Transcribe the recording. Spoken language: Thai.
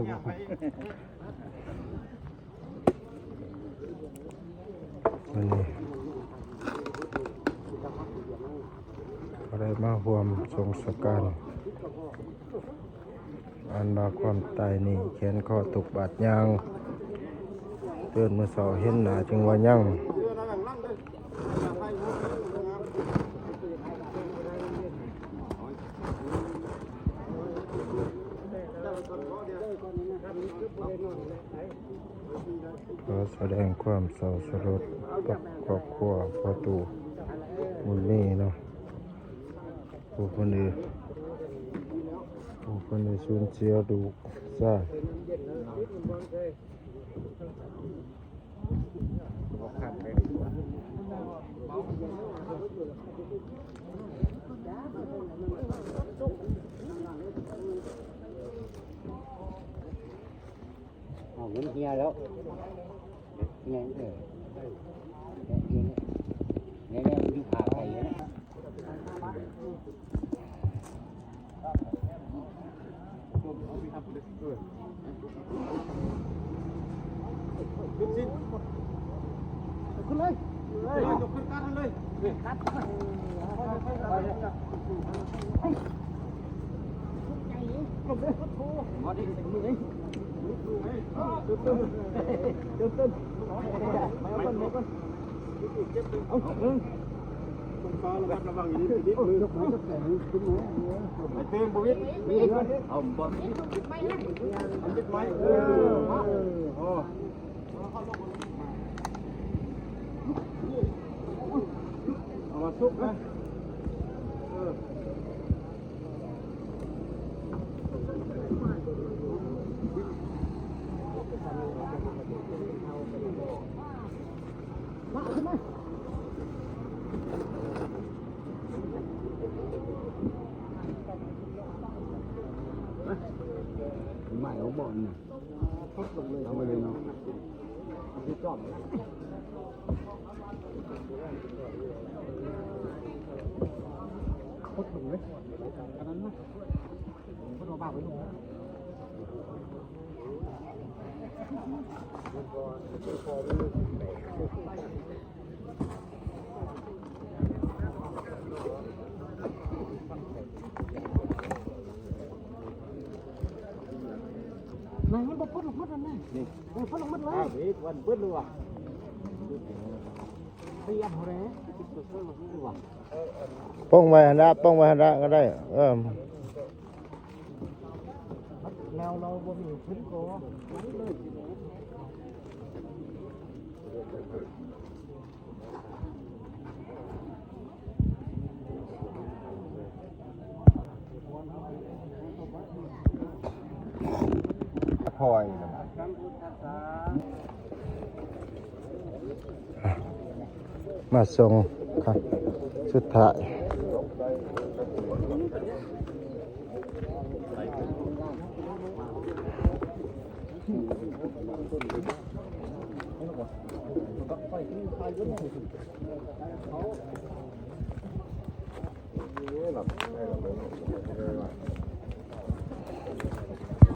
วันนี้อะไรมาห่วมทรงสการอันบาความตายนี่เขียนข้อตกบาดยางเตือนมือเสาเห็นหนาจึงว่ายังขอแสดงความเศร้าสลดกับครอบครัวพ่อตู่บุญมีเนาะผู้คนนี้สูญเสียดูซ่าเงินเฮียแล้วเงี้ยเนี่ยมันอยู่ขาไก่นะขึ้นเลยยกขึ้นการเลยคัดมาดิมือตึ้งไม่เอาคนเอาต้องฟ้าระวังอย่างนี้นิดมือยกมือขึ้นมือไอ้เต้งบุวิทเอาบอลยึดไม้เอามาซุกนะไม่เอาบอลนะทุบลงเลยเอาไปเลยเนาะที่จอดทุบลงเลยอันนั้นนะผมก็โดนบ้าไปลงนายมันบอกพ้นลงมัดแล้วนะนี่พ้นลงมัดเลยนี่วันเบิ้ลเลยว่ะพยายามหัวแร่ติดตัวเสื้อมาดีกว่าป้องไว้หันละก็ได้เราบ่มีพื้นโกนั้นเลยพอยมาส่งครับสุดท้าย